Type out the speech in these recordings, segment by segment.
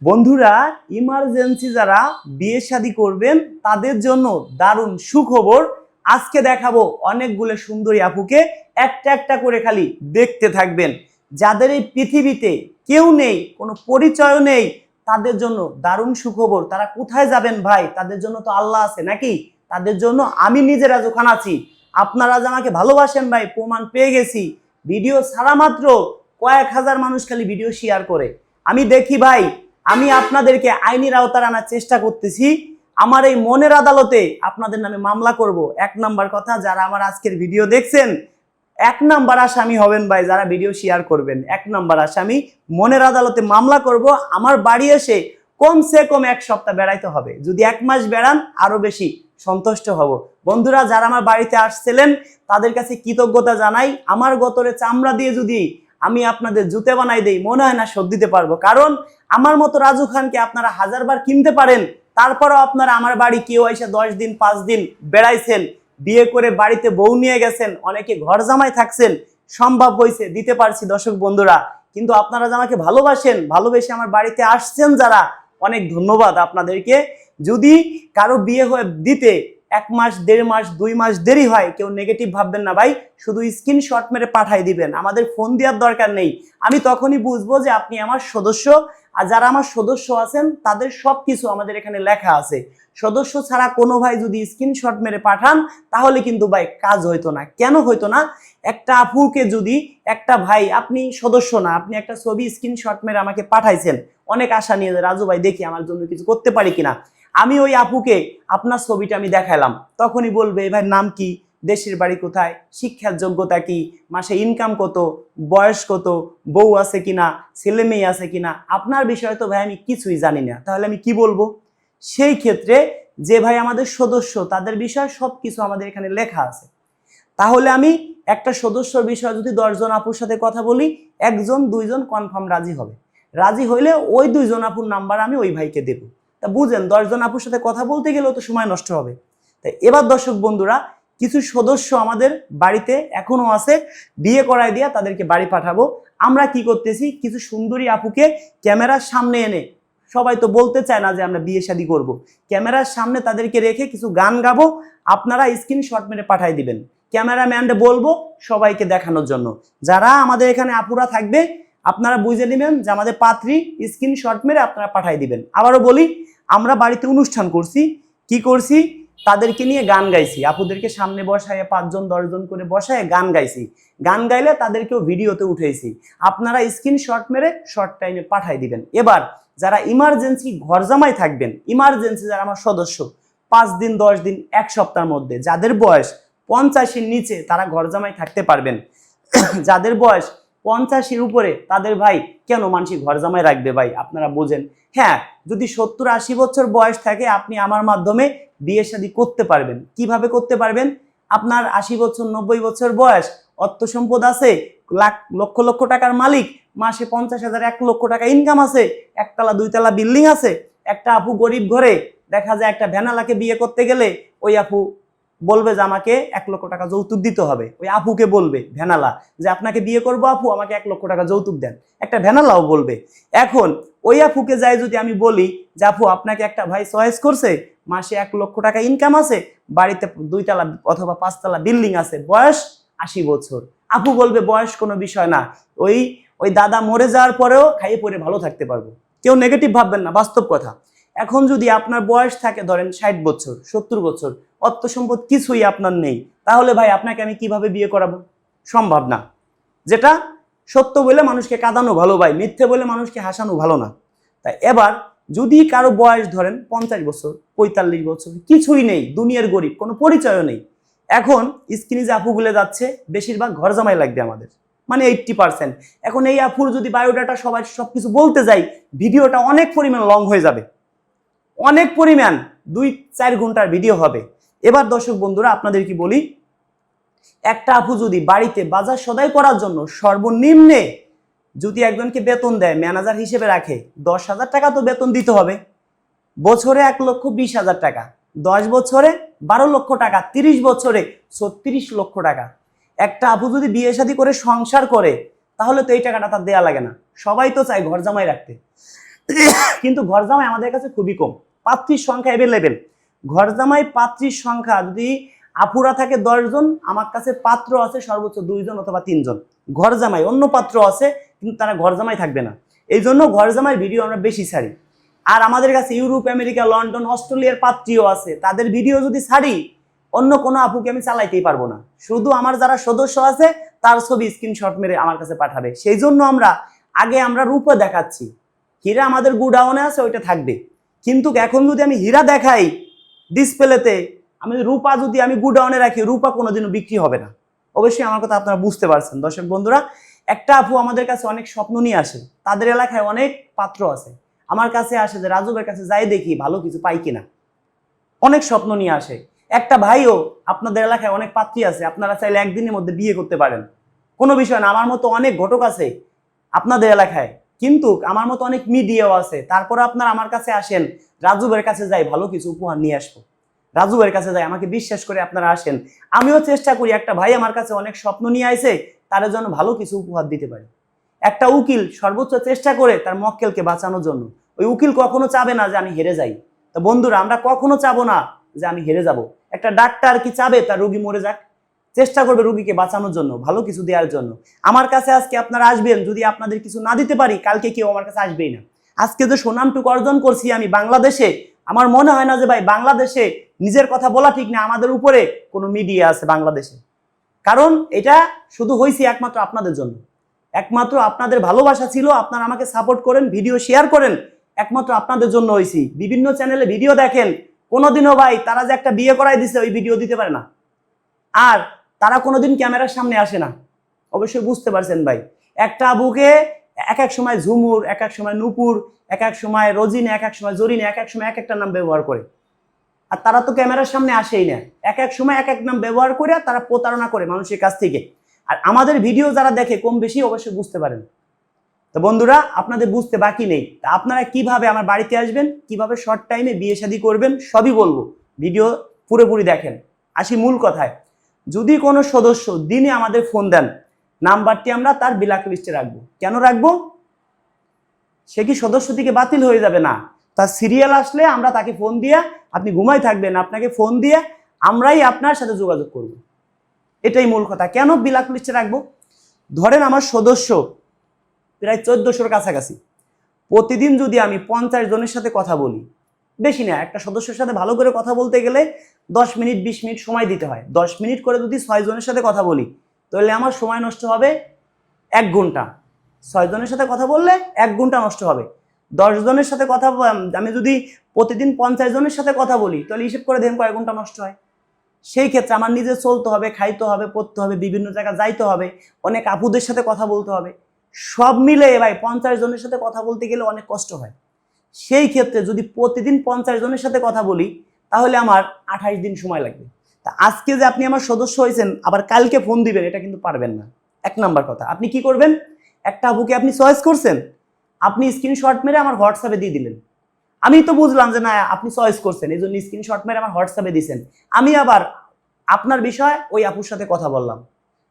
বন্ধুরা, ইমার্জেন্সি যারা বিয়ে শাদী করবেন তাদের জন্য দারুণ সুখবর। আজকে দেখাবো অনেকগুলো সুন্দরী আপুকে, একটা একটা করে খালি দেখতে থাকবেন। যাদের এই পৃথিবীতে কেউ নেই, কোনো পরিচয় নেই, তাদের জন্য দারুণ সুখবর। তারা কোথায় যাবেন ভাই? তাদের জন্য তো আল্লাহ আছে নাকি? তাদের জন্য আমি নিজে রাজ ওখানে আছি। আপনারা যে আমাকে ভালোবাসেন ভাই, প্রমাণ পেয়ে গেছি। ভিডিও ছাড়া মাত্র কয়েক হাজার মানুষ খালি ভিডিও শেয়ার করে। আমি দেখি ভাই, আমি আপনাদেরকে আইনের আওতায় আনার চেষ্টা করতেছি। আমার এই মনের আদালতে আপনাদের নামে মামলা করব। এক নাম্বার কথা, যারা আমার আজকের ভিডিও দেখছেন, এক নাম্বার আসামি হবেন ভাই যারা ভিডিও শেয়ার করবেন। এক নাম্বার আসামি, মনের আদালতে মামলা করব। আমার বাড়ি এসে কমসে কম এক সপ্তাহ বেড়াইতে হবে। যদি এক মাস বেড়ান আরো বেশি সন্তুষ্ট হব। বন্ধুরা, যারা আমার বাড়িতে আসছিলেন তাদের কাছে কৃতজ্ঞতা জানাই। আমার গতরে চামড়া দিয়ে যদি আমি আপনাদের জুতে বানাই দেই, মনে হয় না শোধ দিতে পারবো। কারণ আমার মতো রাজু খানকে আপনারা হাজারবার কিনতে পারেন, তারপরও আপনারা আমার বাড়ি কেউ এসে 10 দিন 5 দিন বেড়াইছেন, বিয়ে করে বাড়িতে বউ নিয়ে গেছেন, অনেকে ঘর জামাই থাকছেন, সম্ভব হয়েছে দিতে পারছি দর্শক বন্ধুরা। কিন্তু আপনারা যে আমাকে ভালোবাসেন, ভালোবেসে আমার বাড়িতে আসছেন যারা, অনেক ধন্যবাদ আপনাদেরকে। যদি কারো বিয়ে হয়ে দিতে 1 মাস 1.5 মাস 2 মাস দেরি হয়, কেউ নেগেটিভ ভাববেন না ভাই। শুধু স্ক্রিনশট মেরে পাঠাই দিবেন, আমাদের ফোন দেওয়ার দরকার নেই। আমি তখনই বুঝবো যে আপনি আমার সদস্য। আর যারা আমার সদস্য আছেন তাদের সবকিছু আমাদের এখানে লেখা আছে। সদস্য ছাড়া কোনো ভাই যদি স্ক্রিনশট মেরে পাঠান তাহলে কিন্তু ভাই কাজ হইতো না। কেন হইতো না? একটা আপুকে যদি একটা ভাই, আপনি সদস্য না, আপনি একটা ছবি স্ক্রিনশট মেরে আমাকে পাঠাইছেন অনেক আশা নিয়ে, রাজু ভাই দেখি আমার জন্য কিছু করতে পারি কিনা। আমি ওই আপুকে আপনার ছবিটা আমি দেখালাম, তখনই বলবে এই ভাই নাম কি, দেশের বাড়ি কোথায়, শিক্ষার যোগ্যতা কি, মাসে ইনকাম কত, বয়স কত, বউ আছে কিনা, ছেলে মেয়ে আছে কিনা। আপনার বিষয়ে তো ভাই আমি কিছুই জানি না, তাহলে আমি কি বলবো? সেই ক্ষেত্রে যে ভাই আমাদের সদস্য তাদের বিষয়ে সবকিছু আমাদের এখানে লেখা আছে। তাহলে আমি একটা সদস্যর বিষয়ে যদি 10 জন আপুর সাথে কথা বলি, 1 জন 2 জন কনফার্ম রাজি হবে। রাজি হইলে ওই 2 জন আপুর নাম্বার আমি ওই ভাইকে দেব। তা বুঝেন, 10 জন আপুর সাথে কথা বলতে গেলেও তো সময় নষ্ট হবে। তাই এবার দর্শক বন্ধুরা, কিছু সদস্য আমাদের বাড়িতে এখনো আছে, বিয়ে করায় দিয়া তাদেরকে বাড়ি পাঠাবো। আমরা কি করতেছি, কিছু সুন্দরী আপুকে ক্যামেরার সামনে এনে, সবাই তো বলতে চায় না যে আমরা বিয়ে শাদী করব, ক্যামেরার সামনে তাদেরকে রেখে কিছু গান গাবো, আপনারা স্ক্রিনশট মেরে পাঠাই দিবেন। ক্যামেরাম্যানকে বলবো সবাইকে দেখানোর জন্য। যারা আমাদের এখানে আপুরা থাকবে আপনারা বুঝে নেবেন যে আমাদের পাত্রী, স্ক্রিনশট মেরে আপনারা পাঠাই দিবেন। আবারও বলি, আমরা বাড়িতে অনুষ্ঠান করছি, কি করছি, তাদেরকে নিয়ে গান গাইছি, আপুদেরকে সামনে বসায় 5 জন 10 জন করে বসায় গান গাইছি। গান গাইলে তাদেরকেও ভিডিওতে উঠেছি। আপনারা স্ক্রিনশট মেরে শর্ট টাইমে পাঠাই দিবেন। এবার যারা ইমার্জেন্সি ঘর জামাই থাকবেন, ইমার্জেন্সি যারা আমার সদস্য, 5 দিন 10 দিন 1 সপ্তাহের মধ্যে, যাদের বয়স 50-এর নিচে তারা ঘর জামাই থাকতে পারবেন। যাদের বয়স 50-এর উপরে তাদের ভাই কেন মানসিক ঘর জামাই রাখবে ভাই? আপনারা বোঝেন। হ্যাঁ, যদি 70-80 বছর বয়স থাকে আপনি আমার মাধ্যমে বিয়ে শাদী করতে পারবেন। কিভাবে করতে পারবেন? আপনার 80 বছর 90 বছর বয়স, অর্থ সম্পদ আছে, লক্ষ লক্ষ টাকার মালিক, মাসে 50,000 1 লক্ষ টাকা ইনকাম আছে, 1 তলা 2 তলা বিল্ডিং আছে। একটা আপু গরিব ঘরে, দেখা যায় একটা ভ্যানালাকে বিয়ে করতে গেলে ওই আপু বলবে যে আমাকে 1 লক্ষ টাকা যৌতুক দিতে হবে। ওই আপুকে বলবে ভ্যানালা যে আপনাকে বিয়ে করবো আপু, আমাকে 1 লক্ষ টাকা যৌতুক দেন। একটা ভ্যানালাও বলবে। এখন ওই আপুকে যাই যদি আমি বলি যে আপু আপনাকে একটা ভাই চয়েস করছে, মাসে 1 লক্ষ টাকা ইনকাম আছে, বাড়িতে 2 তলা অথবা 5 তলা বিল্ডিং আছে, বয়স 80 বছর, আপু বলবে বয়স কোনো বিষয় না, ওই দাদা মরে যাওয়ার পরেও খাইয়ে পরে ভালো থাকতে পারবো। কেউ নেগেটিভ ভাববেন না, বাস্তব কথা। এখন যদি আপনার বয়স থাকে ধরেন 60 বছর 70 বছর, অর্থ সম্পদ কিছুই আপনার নেই, তাহলে ভাই আপনাকে আমি কিভাবে বিয়ে করাবো? সম্ভব না। যেটা সত্য বলে মানুষকে কাঁদানো ভালো ভাই, মিথ্যে বলে মানুষকে হাসানো ভালো না। তাই এবার যদি কারো বয়স ধরেন 50 বছর 45 বছর, কিছুই নেই, দুনিয়ার গরিব, কোনো পরিচয়ও নেই, এখন স্ক্রিনে যে আপুগুলো যাচ্ছে বেশিরভাগ ঘর জামাই লাগবে আমাদের, মানে 80%। এখন এই আপুর যদি বায়োডাটা সবাই সবকিছু বলতে যাই, ভিডিওটা অনেক পরিমাণ লং হয়ে যাবে, অনেক পরিমাণ 2-4 ঘন্টার ভিডিও হবে। এবার দর্শক বন্ধুরা আপনাদের কি বলি, একটা আপু যদি বাড়িতে বাজার সদাই করার জন্য সর্বনিম্নে যদি একজনকে বেতন দেয়, ম্যানেজার হিসেবে রাখে, 10,000 টাকা তো বেতন দিতে হবে। বছরে 1,20,000 টাকা, 10 বছরে 12 লক্ষ টাকা, 30 বছরে 36 লক্ষ টাকা। একটা আপু যদি বিয়ে শাদী করে সংসার করে তাহলে তো এই টাকাটা তার দেয়া লাগে না। সবাই তো চায় ঘর জামাই রাখতে। কিন্তু ঘর জামাই আমাদের কাছে খুবই কম, পাত্রীর সংখ্যা অ্যাভেলেবেল। ঘর জামাই পাত্রীর সংখ্যা যদি আপুরা থাকে 10 জন, আমার কাছে পাত্র আছে সর্বোচ্চ 2 জন অথবা 3 জন। ঘর জামাই অন্য পাত্র আছে, কিন্তু তারা ঘর জামাই থাকবে না। এই জন্য ঘর জামাই ভিডিও আমরা বেশি ছাড়ি। আর আমাদের কাছে ইউরোপ, আমেরিকা, লন্ডন, অস্ট্রেলিয়ার পাত্রীও আছে, তাদের ভিডিও যদি ছাড়ি অন্য কোনো আপুকে আমি চালাইতেই পারবো না। শুধু আমার যারা সদস্য আছে তার ছবি স্ক্রিনশট মেরে আমার কাছে পাঠাবে। সেই জন্য আমরা রূপা দেখাচ্ছি। হীরা আমাদের গুডাউনে আছে, ওইটা থাকবে। কিন্তু এখন যদি আমি হীরা দেখাই ডিসপ্লেতে, আমি রূপা যদি আমি গুডাউনে রাখি, রূপা কোনোদিনও বিক্রি হবে না। অবশ্যই আমার কথা আপনারা বুঝতে পারছেন। দর্শক বন্ধুরা, একটা আপু আমাদের কাছে অনেক স্বপ্ন নিয়ে আসে, তাদের এলাকায় অনেক পাত্র আছে, আমার কাছে আসে যে রাজুবের কাছে যাই দেখি ভালো কিছু পাই কিনা, অনেক স্বপ্ন নিয়ে আসে। একটা ভাইও আপনাদের এলাকায় অনেক পাত্রী আছে, আপনারা চাইলে একদিনের মধ্যে বিয়ে করতে পারেন, কোনো বিষয় না। আমার মতো অনেক ঘটক আছে আপনাদের এলাকায়, কিন্তু আমার মতো অনেক মিডিয়াও আছে। তারপরে আপনারা আমার কাছে আসেন, রাজুবের কাছে যাই ভালো কিছু উপহার নিয়ে আসবো, রাজুবের কাছে যাই, আমাকে বিশ্বাস করে আপনারা আসেন। আমিও চেষ্টা করি, একটা ভাই আমার কাছে অনেক স্বপ্ন নিয়ে আসে, তার জন্য ভালো কিছু উপহার দিতে পারি। একটা উকিল সর্বোচ্চ চেষ্টা করে তার মক্কেলকে বাঁচানোর জন্য, ওই উকিল কখনো চাবে না যে আমি হেরে যাই। তো বন্ধুরা, আমরা কখনো চাবো না যে আমি হেরে যাব। একটা ডাক্তার কি চাবে তার রোগী মরে যাক? চেষ্টা করবে রোগীকে বাঁচানোর জন্য, ভালো কিছু দেওয়ার জন্য। আমার কাছে আজকে আপনারা আসবেন, যদি আপনাদের কিছু না দিতে পারি কালকে কেউ আমার কাছে আসবেই না। আজকে যে সুনামটুকু অর্জন করছি আমি বাংলাদেশে, আমার মনে হয় না যে ভাই বাংলাদেশে নিজের কথা বলা ঠিক না, আমাদের উপরে কোনো মিডিয়া আছে বাংলাদেশে। কারণ এটা শুধু হয়েছে একমাত্র আপনাদের জন্য, একমাত্র আপনাদের ভালোবাসা ছিল, আপনারা আমাকে সাপোর্ট করেন, ভিডিও শেয়ার করেন, একমাত্র আপনাদের জন্য হয়েছি। বিভিন্ন চ্যানেলে ভিডিও দেখেন, কোনোদিনও ভাই তারা যে একটা বিয়ে করাই দিছে ওই ভিডিও দিতে পারে না, আর তারা কোনোদিন ক্যামেরার সামনে আসে না। অবশ্যই বুঝতে পারছেন ভাই। একটা আবুকে এক এক সময় ঝুমুর, এক এক সময় নুপুর, এক এক সময় রোজিনা, এক এক সময় জরিনা, এক এক সময় এক একটা নাম ব্যবহার করে, আর তারা তো ক্যামেরার সামনে আসেই না। এক এক সময় এক এক নাম ব্যবহার করে তারা প্রতারণা করে মানুষের কাছ থেকে। আর আমাদের ভিডিও যারা দেখে কম বেশি অবশ্যই বুঝতে পারেন। তো বন্ধুরা, আপনাদের বুঝতে বাকি নেই। তা আপনারা কিভাবে আমার বাড়িতে আসবেন, কিভাবে শর্ট টাইমে বিয়ে শাদী করবেন সবই বলবো, ভিডিও পুরোপুরি দেখেন। আসি মূল কথায়। যদি কোনো সদস্য দিনে আমাদের ফোন দেন, নাম্বারটি আমরা তার ব্ল্যাক লিস্টে রাখবো। কেন রাখবো? সে কি সদস্য থেকে বাতিল হয়ে যাবে না, তার সিরিয়াল আসলে আমরা তাকে ফোন দিয়ে, আপনি ঘুমাই থাকবেন, আপনাকে ফোন দিয়ে আমরাই আপনার সাথে যোগাযোগ করব। এটাই মূল কথা। কেন ব্ল্যাক লিস্টে রাখবো? ধরেন আমার সদস্য প্রায় 1400-র কাছাকাছি, প্রতিদিন যদি আমি 50 জনের সাথে কথা বলি, বেশি না, একটা সদস্যের সাথে ভালো করে কথা বলতে গেলে 10 মিনিট 20 মিনিট সময় দিতে হয়। 10 মিনিট করে যদি 6 জনের সাথে কথা বলি, তাহলে আমার সময় নষ্ট হবে 1 ঘন্টা। 6 জনের সাথে কথা বললে 1 ঘন্টা নষ্ট হবে। 10 জনের সাথে কথা আমি যদি প্রতিদিন 50 জনের সাথে কথা বলি, তাহলে হিসেব করে দেখেন কয় ঘন্টা নষ্ট হয়। সেই ক্ষেত্রে আমার নিজে চলতে হবে, খাইতে হবে, পড়তে হবে, বিভিন্ন জায়গায় যাইতে হবে, অনেক আপুদের সাথে কথা বলতে হবে, সব মিলে ভাই 50 জনের সাথে কথা বলতে গেলে অনেক কষ্ট হয়। সেই ক্ষেত্রে যদি প্রতিদিন 50 জনের সাথে কথা বলি, তাহলে আমার 28 দিন সময় লাগবে। তা আজকে যে আপনি আমার সদস্য হয়েছেন আবার কালকে ফোন দিবেন, এটা কিন্তু পারবেন না। 1 নাম্বার কথা, আপনি কি করবেন? একটা আপুকে আপনি চয়েস করছেন, আপনি স্ক্রিনশট মেরে আমার হোয়াটসঅ্যাপে দিয়ে দিলেন। আমি তো বুঝলাম যে না আপনি চয়েস করছেন, এই জন্য স্ক্রিনশট মেরে আমার হোয়াটসঅ্যাপে দিয়েছেন। আমি আবার আপনার বিষয় ওই আপুর সাথে কথা বললাম,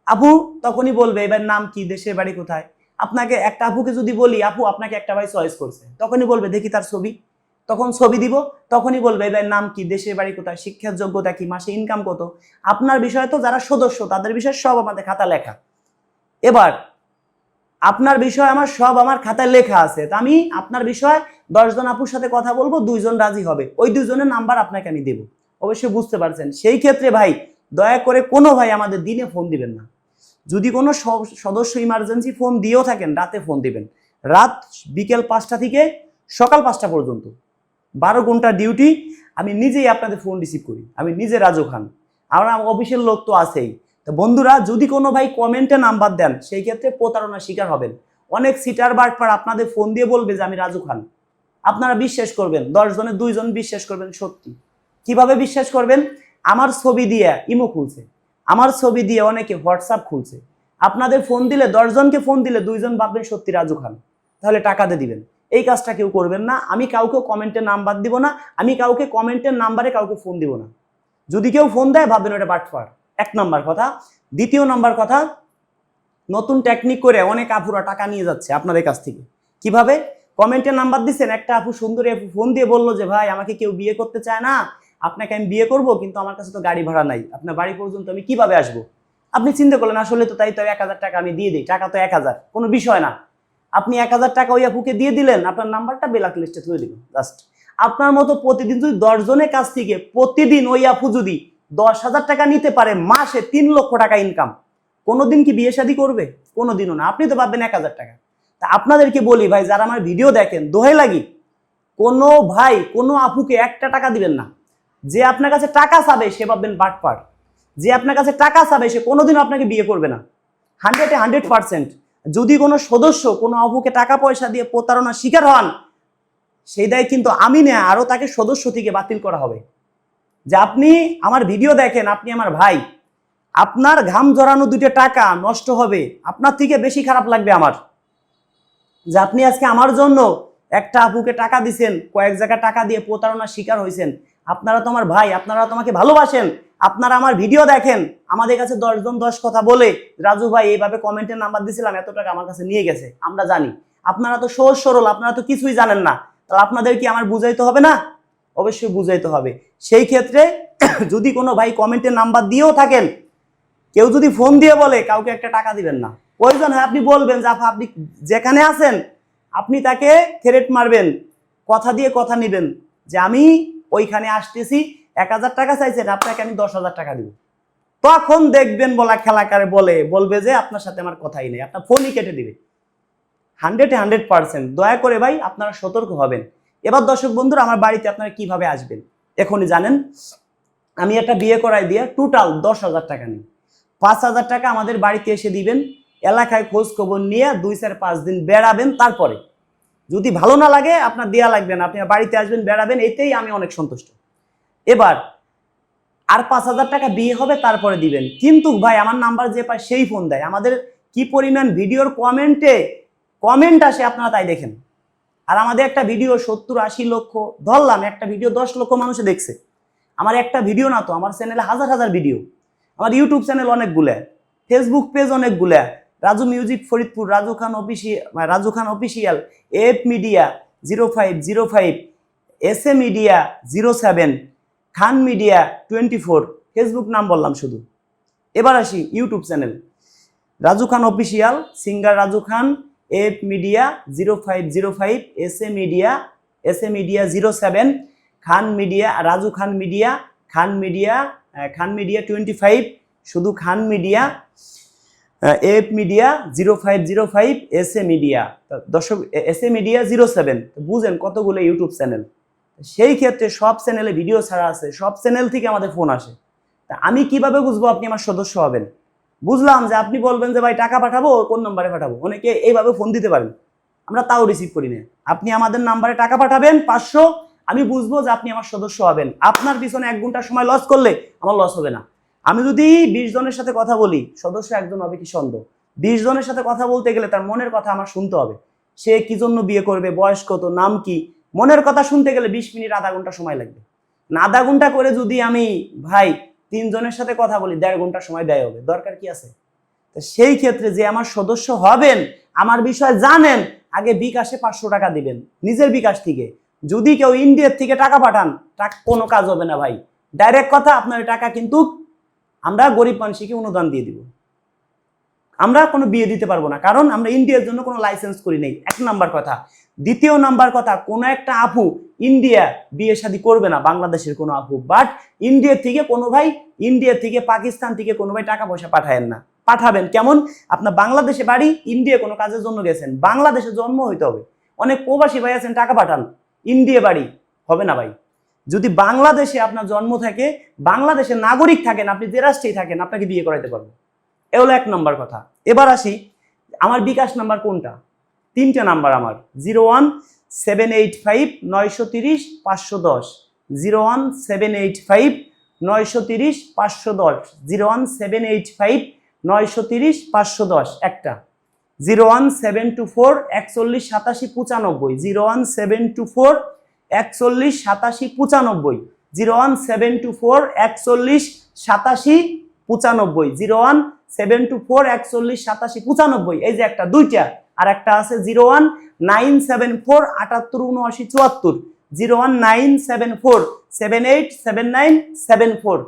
আপু তখনই বলবে এবার নাম কি, দেশের বাড়ি কোথায়। আপনাকে একটা আপুকে যদি বলি আপু আপনাকে একটা ভাই চয়েস করছে, তখনই বলবে দেখি তার ছবি, তখন ছবি দিব, তখনই বলবে এবার নাম কি, দেশের বাড়ি কোথায়, শিক্ষার যোগ্যতা কি, মাসে ইনকাম কত। আপনার বিষয় তো যারা সদস্য তাদের বিষয় সব আমাদের খাতা লেখা। এবার আপনার বিষয় আমার সব আমার খাতায় লেখা আছে। তা আমি আপনার বিষয় 10 জন আপুর সাথে কথা বলবো, 2 জন রাজি হবে, ওই 2 জনের নাম্বার আপনাকে আমি দেবো। অবশ্যই বুঝতে পারছেন। সেই ক্ষেত্রে ভাই দয়া করে কোনো ভাই আমাদের দিনে ফোন দিবেন না। যদি কোনো সদস্য ইমার্জেন্সি ফোন দিয়েও থাকেন, রাতে ফোন দিবেন। রাত বিকেল 5টা থেকে সকাল 5টা পর্যন্ত 12 ঘন্টা ডিউটি, আমি নিজেই আপনাদের ফোন রিসিভ করি, আমি নিজে রাজু খান, আমার অফিসের লোক তো আছেই। তো বন্ধুরা, যদি কোনো ভাই কমেন্টে নাম্বার দেন, সেই ক্ষেত্রে প্রতারণার শিকার হবেন। অনেক সিটার বাটপার আপনাদের ফোন দিয়ে বলবে যে আমি রাজু খান, আপনারা বিশ্বাস করবেন, 10 জনের 2 জন বিশ্বাস করবেন সত্যি। কিভাবে বিশ্বাস করবেন? আমার ছবি দিয়ে ইমো খুলছে, আমার ছবি দিয়ে অনেকে হোয়াটসঅ্যাপ খুলছে। আপনাদের ফোন দিলে 10 জনকে ফোন দিলে 2 জন ভাববেন সত্যি রাজু খান, তাহলে টাকা দিয়ে দিবেন। এই কাজটা কেউ করবেন না। আমি কাউকে কমেন্টের নাম্বার দিব না, আমি কাউকে কমেন্টের নাম্বারে কাউকে ফোন দিব না। যদি কেউ ফোন দেয় ভাববেন ওটা বাটপার। 1 নাম্বার কথা। দ্বিতীয় নাম্বার কথা, নতুন টেকনিক করে অনেক আপুরা টাকা নিয়ে যাচ্ছে আপনাদের কাছ থেকে। কিভাবে? কমেন্টে নাম্বার দিচ্ছেন, একটা আপু সুন্দরী আপু ফোন দিয়ে বললো যে ভাই আমাকে কেউ বিয়ে করতে চায় না, আপনাকে আমি বিয়ে করব, কিন্তু আমার কাছে তো গাড়ি ভাড়া নাই, আপনার বাড়ি পর্যন্ত আমি কিভাবে আসবো? আপনি চিন্তা করলেন আসলে তো তাই, তো 1000 টাকা আমি দিয়ে দিই, টাকা তো 1000, কোনো বিষয় না। আপনি 1000 টাকা ওই আপুকে দিয়ে দিলেন, আপনার নাম্বারটা ব্ল্যাক লিস্টে তুলে দিবেন জাস্ট। আপনার মতো প্রতিদিন যদি 10 জনের কাছ থেকে প্রতিদিন ওই আপু যদি 10,000 টাকা নিতে পারে, মাসে 3 লক্ষ টাকা ইনকাম, কোনোদিন কি বিয়ে শাদী করবে? কোনোদিনও না। আপনি তো পাবেন 1000 টাকা। তা আপনাদেরকে বলি ভাই, যারা আমার ভিডিও দেখেন, দোহাই লাগি, কোনো ভাই কোনো আপুকে 1 টাকা দিবেন না। যে আপনার কাছে টাকা চাবে সে পাবেন বাটপার, যে আপনার কাছে টাকা চাবে সে কোনোদিনও আপনাকে বিয়ে করবে না। 100% যদি কোনো সদস্য কোনো আপুকে টাকা পয়সা দিয়ে প্রতারণার শিকার হন, সেই দায় কিন্তু আমি না, আরো তাকে সদস্য থেকে বাতিল করা হবে। যে আপনি আমার ভিডিও দেখেন, আপনি আমার ভাই, আপনার ঘাম জড়ানো 2টা টাকা নষ্ট হবে, আপনার থেকে বেশি খারাপ লাগবে আমার যে আপনি আজকে আমার জন্য একটা আপুকে টাকা দিছেন, কয়েক জায়গায় টাকা দিয়ে প্রতারণার শিকার হয়েছেন। আপনারা তো আমার ভাই, আপনারা তো আমাকে ভালোবাসেন, আপনারা আমার ভিডিও দেখেন। আমাদের কাছে 10 জন 10 কথা বলে, রাজু ভাই এইভাবে কমেন্টের নাম্বার দিছিলাম, এত টাকা আমার কাছে নিয়ে গেছে, আমরা জানি। আপনারা তো সহজ সরল, আপনারা তো কিছুই জানেন না, তাহলে আপনাদের কি আমার বুঝাইতে হবে না? অবশ্যই বুঝাইতে হবে। সেই ক্ষেত্রে যদি কোনো ভাই কমেন্টের নাম্বার দিয়েও থাকেন, কেউ যদি ফোন দিয়ে বলে কাউকে 1 টাকা দিবেন না। প্রয়োজন হয় আপনি বলবেন যে আপনি যেখানে আছেন, আপনি তাকে থ্রেট মারবেন, কথা দিয়ে কথা নেবেন যে আমি ওইখানে আসতেছি, 1000 টাকা চাইছেন, আপনাকে আমি 10,000 টাকা দিব। তখন দেখবেন বলা খেলাকারে বলবে যে আপনার সাথে আমার কথাই নেই, আপনার ফোনই কেটে দিবে। 100% দয়া করে ভাই আপনারা সতর্ক হবেন। এবার দর্শক বন্ধুরা, আমার বাড়িতে আপনারা কিভাবে আসবেন এখনই জানেন। আমি একটা বিয়ে করাই দিয়ে টোটাল 10,000 টাকা নিই। 5,000 টাকা আমাদের বাড়িতে এসে দিবেন, এলাকায় খোঁজ খবর নিয়ে 2-4-5 দিন বেড়াবেন, তারপরে যদি ভালো না লাগে আপনার দেয়া লাগবে না, আপনি বাড়িতে আসবেন, বেড়াবেন, এতেই আমি অনেক সন্তুষ্ট। এবার আর 5,000 টাকা বিয়ে হবে, তারপরে দিবেন। কিন্তু ভাই আমার নাম্বার যে পায় সেই ফোন দেয়, আমাদের কি পরিমাণ ভিডিওর কমেন্ট আসে আপনারা তাই দেখেন। আর আমাদের একটা ভিডিও 70-80 লক্ষ, ধরলাম একটা ভিডিও 10 লক্ষ মানুষে দেখছে। আমার একটা ভিডিও না তো, আমার চ্যানেলে হাজার হাজার ভিডিও, আমার ইউটিউব চ্যানেল অনেকগুলা, ফেসবুক পেজ অনেকগুলা, Raju music Faridpur, Raju Khan official, F media 0505, S A media 07, Khan media 24, Facebook নাম বললাম শুধু। এবার আসি YouTube channel, Raju Khan official, singer Raju Khan, F media 0505, S A media 07, Khan media, Raju Khan media, Khan media 25, শুধু Khan media, F media 0505, S A media, দর্শক S A media 07। বুঝেন কতগুলো ইউটিউব চ্যানেল। সেই ক্ষেত্রে সব চ্যানেলে ভিডিও ছাড়া আছে, সব চ্যানেল থেকে আমাদের ফোন আসে। তা আমি কিভাবে বুঝবো আপনি আমার সদস্য হবেন? বুঝলাম যে আপনি বলবেন যে ভাই টাকা পাঠাবো, কোন নাম্বারে পাঠাবো? অনেকে এইভাবে ফোন দিতে পারেন, আমরা তাও রিসিভ করি না। আপনি আমাদের নাম্বারে টাকা পাঠাবেন 500, আমি বুঝবো যে আপনি আমার সদস্য হবেন। আপনার পিছনে 1 ঘন্টা সময় লস করলে আমার লস হবে না। আমি যদি 20 জনের সাথে কথা বলি, সদস্য 1 জন হবে কি সন্দেহ? 20 জনের সাথে কথা বলতে গেলে তার মনের কথা আমার শুনতে হবে, সে কি জন্য বিয়ে করবে, বয়স কত, নাম কি, মনের কথা শুনতে গেলে 20 মিনিট, আধা ঘন্টা সময় লাগবে। না, আধা ঘন্টা করে যদি আমি ভাই 3 জনের সাথে কথা বলি, 1.5 ঘন্টা সময় ব্যয় হবে, দরকার কি আছে? সেই ক্ষেত্রে যে আমার সদস্য হবেন, আমার বিষয় জানেন, আগে বিকাশে 500 টাকা দিবেন, নিজের বিকাশ থেকে। যদি কেউ ইন্ডিয়ার থেকে টাকা পাঠান, কোনো কাজ হবে না ভাই। ডাইরেক্ট কথা, আপনার টাকা কিন্তু আমরা গরিব মানুষকে অনুদান দিয়ে দিব, আমরা কোনো বিয়ে দিতে পারবো না, কারণ আমরা ইন্ডিয়ার জন্য কোনো লাইসেন্স করি নাই, 1 নাম্বার কথা। দ্বিতীয় নাম্বার কথা, কোনো একটা আপু ইন্ডিয়া বিয়ে শাদী করবে না, বাংলাদেশের কোনো আপু। বাট ইন্ডিয়া থেকে কোনো ভাই, ইন্ডিয়া থেকে পাকিস্তান থেকে কোনো ভাই টাকা পয়সা পাঠায়েন না। পাঠাবেন কেমন? আপনার বাংলাদেশে বাড়ি, ইন্ডিয়া কোনো কাজের জন্য গেছেন, বাংলাদেশে জন্ম হইতে হবে। অনেক প্রবাসী ভাই আছেন, টাকা পাঠান, ইন্ডিয়া বাড়ি, হবে না ভাই। যদি বাংলাদেশে আপনার জন্ম থাকে, বাংলাদেশের নাগরিক থাকেন, আপনি যে রাষ্ট্রেই থাকেন, আপনাকে বিয়ে করাইতে পারবো। এ হলো 1 নাম্বার কথা। এবার আসি, আমার বিকাশ নাম্বার কোনটা? 3টে নাম্বার আমার, 01785 930 510, 01785 930 510, 01785 930 510 একটা, 01724 41 87 95, 01724 41 87 95, 01724 41 87 95, 01724 41 87 95, এই যে একটা, 2টা। আর একটা আছে 01974 01974787974।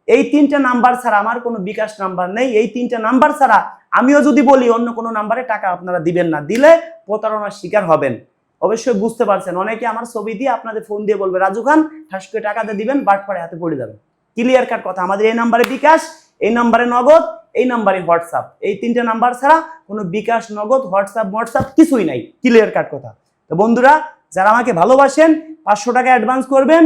এই তিনটা নাম্বার ছাড়া আমার কোনো বিকাশ নাম্বার নেই। এই তিনটা নাম্বার ছাড়া আমিও যদি বলি অন্য কোনো নাম্বারে টাকা আপনারা দিবেন না, দিলে প্রতারণার শিকার হবেন। অবশ্যই বুঝতে পারছেন। অনেকে আমার ছবি দিয়ে আপনাদের ফোন দিয়ে বলবে রাজু খান ঠাস করে টাকাতে দিবেন, বাটপাড়ে হাতে পড়ে যাবে। ক্লিয়ার কাট কথা। আমাদের এই নাম্বারে বিকাশ, এই নাম্বারে নগদ, এই নাম্বারে হোয়াটসঅ্যাপ। এই তিনটা নাম্বার ছাড়া কোনো বিকাশ, নগদ, হোয়াটসঅ্যাপ কিছুই নাই। ক্লিয়ার কাট কথা। তো বন্ধুরা, যারা আমাকে ভালোবাসেন 500 টাকা অ্যাডভান্স করবেন,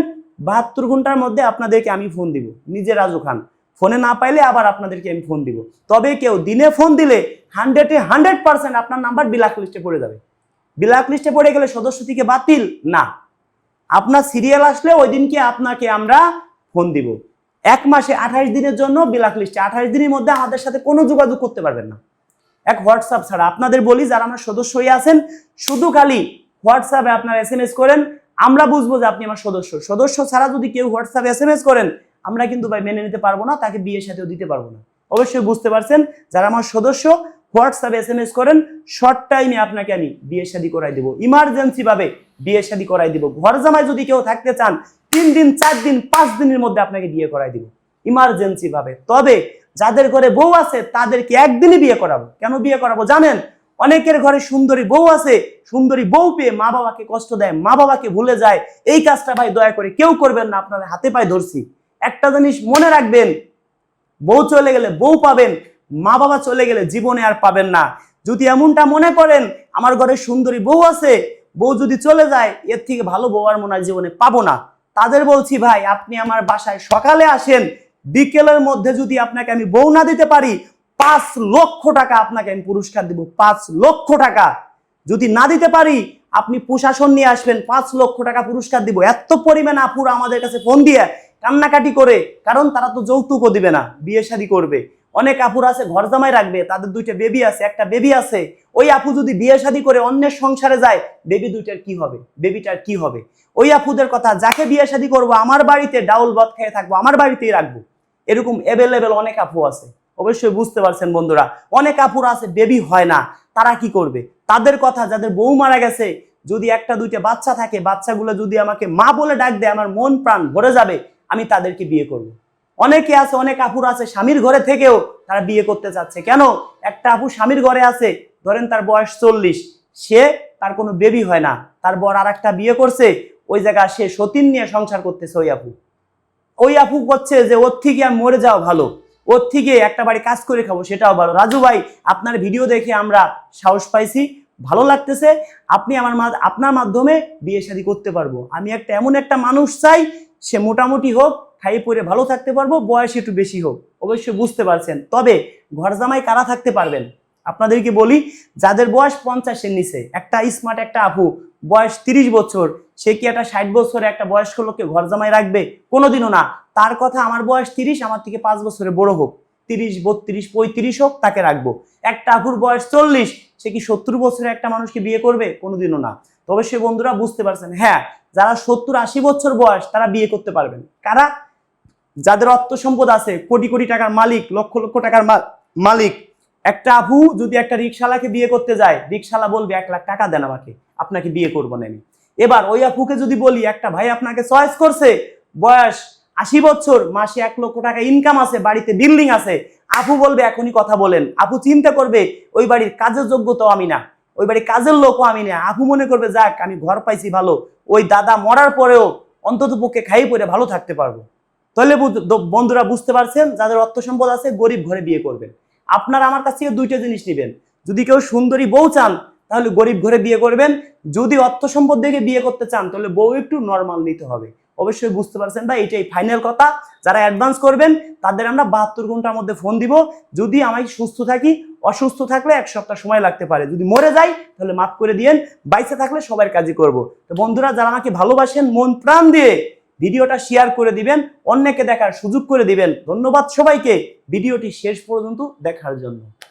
72 ঘন্টার মধ্যে আপনাদেরকে আমি ফোন দিব, নিজে রাজু খান। ফোনে না পাইলে আবার আপনাদেরকে আমি ফোন দিব। তবে কেউ দিনে ফোন দিলে 100% আপনার নাম্বার ব্ল্যাক লিস্টে পড়ে যাবে। ব্ল্যাক লিস্টে পড়ে গেলে সদস্য থেকে বাতিল না, আপনার সিরিয়াল আসলে ওই দিনকে আপনাকে আমরা ফোন দিব। 1 মাসে 28 দিনের জন্য ব্ল্যাক লিস্টে, 28 দিনের মধ্যে আমাদের সাথে কোনো যোগাযোগ করতে পারবেন না, এক হোয়াটসঅ্যাপ ছাড়া। আপনাদের বলি, যারা আমার সদস্য হয়ে আছেন, শুধু খালি হোয়াটসঅ্যাপে আপনারা SMS করেন, আমরা বুঝবো যে আপনি আমার সদস্য। সদস্য ছাড়া যদি কেউ হোয়াটসঅ্যাপে SMS করেন, আমরা কিন্তু ভাই মেনে নিতে পারবো না, তাকে বিয়ের সাথেও দিতে পারবো না। অবশ্যই বুঝতে পারছেন। যারা আমার সদস্য হোয়াটসঅ্যাপে SMS করেন, শর্ট টাইমে আপনাকে আমি বিয়ে শাদী করাই দেবো, ইমার্জেন্সি ভাবে বিয়ে শাদী করাই দিব। ঘর জামাই যদি কেউ থাকতে চান, 3 দিন 4 দিন 5 দিনের মধ্যে আপনাকে বিয়ে করাই দিব ইমার্জেন্সি ভাবে। তবে যাদের ঘরে বউ আছে তাদেরকে একদিনই বিয়ে করাবো। কেন বিয়ে করাবো জানেন? অনেকের ঘরে সুন্দরী বউ আছে, সুন্দরী বউ পেয়ে মা বাবাকে কষ্ট দেয়, মা বাবাকে ভুলে যায়। এই কাজটা ভাই দয়া করে কেউ করবেন না, আপনাদের হাতে পায়ে ধরছি। একটা জিনিস মনে রাখবেন, বউ চলে গেলে বউ পাবেন, মা বাবা চলে গেলে জীবনে আর পাবেন না। যদি এমনটা মনে করেন আমার ঘরে সুন্দরী বউ আছে, বউ যদি চলে যায়, এর থেকে ভালো বউ আর মনে হয় জীবনে পাবো না। তাদের বলছি ভাই, আপনি আমার বাসায় সকালে আসেন, বিকেলের মধ্যে যদি আপনাকে আমি বউ না দিতে পারি, 5 লক্ষ টাকা আপনাকে আমি পুরস্কার দিব। 5 লক্ষ টাকা যদি না দিতে পারি, আপনি প্রশাসন নিয়ে আসবেন, 5 লক্ষ টাকা পুরস্কার দিব। এত পরিমাণ আপুরা আমাদের কাছে ফোন দিয়ে কান্নাকাটি করে, কারণ তারা তো যৌতুকও দিবে না, বিয়ে শাদী করবে। অনেক আপুর আছে ঘর জামাই রাখবে, তাদের 2টা বেবি আছে, একটা বেবি আছে। ওই আপু যদি বিয়ে শাদী করে অন্যের সংসারে যায়, বেবি 2টার কি হবে, বেবিটার কি হবে? ওই আপুদের কথা, যাকে বিয়ে শাদী করবো আমার বাড়িতে ডাউল ভাত খেয়ে থাকবো, আমার বাড়িতেই রাখবো, এরকম অ্যাভেলেবেল অনেক আপু আছে। অবশ্যই বুঝতে পারছেন বন্ধুরা। অনেক আপুর আছে বেবি হয় না, তারা কি করবে? তাদের কথা, যাদের বউ মারা গেছে, যদি 1টা 2টা বাচ্চা থাকে, বাচ্চাগুলো যদি আমাকে মা বলে ডাক দেয়, আমার মন প্রাণ ভরে যাবে, আমি তাদেরকে বিয়ে করব। অনেকে আছে, অনেক আপুর আছে স্বামীর ঘরে থেকেও তারা বিয়ে করতে চাচ্ছে। কেন? একটা আপু স্বামীর ঘরে আছে, ধরেন তার বয়স 40, সে তার কোনো বেবি হয় না, তার বর আর একটা বিয়ে করছে, ওই জায়গায় সে সতীন নিয়ে সংসার করতেছে। ওই আপু করছে যে ওর থেকে আমি মরে যাওয়া ভালো, ওর থেকে একটা বাড়ি কাজ করে খাবো সেটাও ভালো। রাজু ভাই, আপনার ভিডিও দেখে আমরা সাহস পাইছি, ভালো লাগতেছে। আপনি আপনার মাধ্যমে বিয়ে শাদী করতে পারবো। আমি এমন একটা মানুষ চাই, সে মোটামুটি হোক, খাই পরে ভালো থাকতে পারবো, বয়স একটু বেশি হোক। অবশ্যই বুঝতে পারছেন। তবে ঘর জামাই কারা থাকতে পারবেন? আপনাদেরকে বলি, যাদের বয়স 50-এর নিচে। একটা স্মার্ট একটা আপু বয়স 30 বছর, সে কি একটা 60 বছরে একটা বয়স্ক লোককে ঘর জামাই রাখবে? কোনোদিনও না। তার কথা, আমার বয়স 30, আমার থেকে 5 বছরে বড় হোক, 30, 32, 35 হোক, তাকে রাখবো। একটা আপুর বয়স 40, সে কি 70 বছরে একটা মানুষকে বিয়ে করবে? কোনোদিনও না। তবে সে বন্ধুরা বুঝতে পারছেন। হ্যাঁ, যারা 70-80 বছর বয়স, তারা বিয়ে করতে পারবেন। কারা? যাদের অর্থ সম্পদ আছে, কোটি কোটি টাকার মালিক, লক্ষ লক্ষ টাকার মালিক। একটা আপু যদি একটা রিক্সাওয়ালাকে বিয়ে করতে যায়, রিক্সাওয়ালা বলবে 1 লাখ টাকা দেন আমাকে, আপনাকে বিয়ে করবো না আমি। এবার ওই আপুকে যদি বলি, একটা ভাই আপনাকে চয়েস করছে, বয়স 80 বছর, মাসে 1 লক্ষ টাকা ইনকাম আছে, বাড়িতে বিল্ডিং আছে, আপু বলবে এখনই কথা বলেন। আপু চিন্তা করবে ওই বাড়ির কাজের যোগ্যতাও আমি না, ওই বাড়ির কাজের লোকও আমি না। আপু মনে করবে যাক, আমি ঘর পাইছি ভালো, ওই দাদা মরার পরেও অন্তত পক্ষে খাই পরে ভালো থাকতে পারবো। তাহলে বন্ধুরা বুঝতে পারছেন, যাদের অর্থ সম্পদ আছে, গরিব ঘরে বিয়ে করবেন। আপনারা আমার কাছ থেকে 2টা জিনিস নেবেন। যদি কেউ সুন্দরী বউ চান, তাহলে গরিব ঘরে বিয়ে করবেন। যদি অর্থ সম্পদ দেখে বিয়ে করতে চান, তাহলে বউ একটু নর্মাল নিতে হবে। অবশ্যই বুঝতে পারছেন ভাই, এটাই ফাইনাল কথা। যারা অ্যাডভান্স করবেন তাদের আমরা 72 ঘন্টার মধ্যে ফোন দিব। যদি আমি সুস্থ থাকি, অসুস্থ থাকলে 1 সপ্তাহ সময় লাগতে পারে। যদি মরে যাই তাহলে মাফ করে দিয়েন, বাইসে থাকলে সবার কাজই করব। তো বন্ধুরা, যারা আমাকে ভালোবাসেন, মন প্রাণ দিয়ে ভিডিওটা শেয়ার করে দিবেন, অন্যকে দেখার সুযোগ করে দিবেন। ধন্যবাদ সবাইকে ভিডিওটি শেষ পর্যন্ত দেখার জন্য।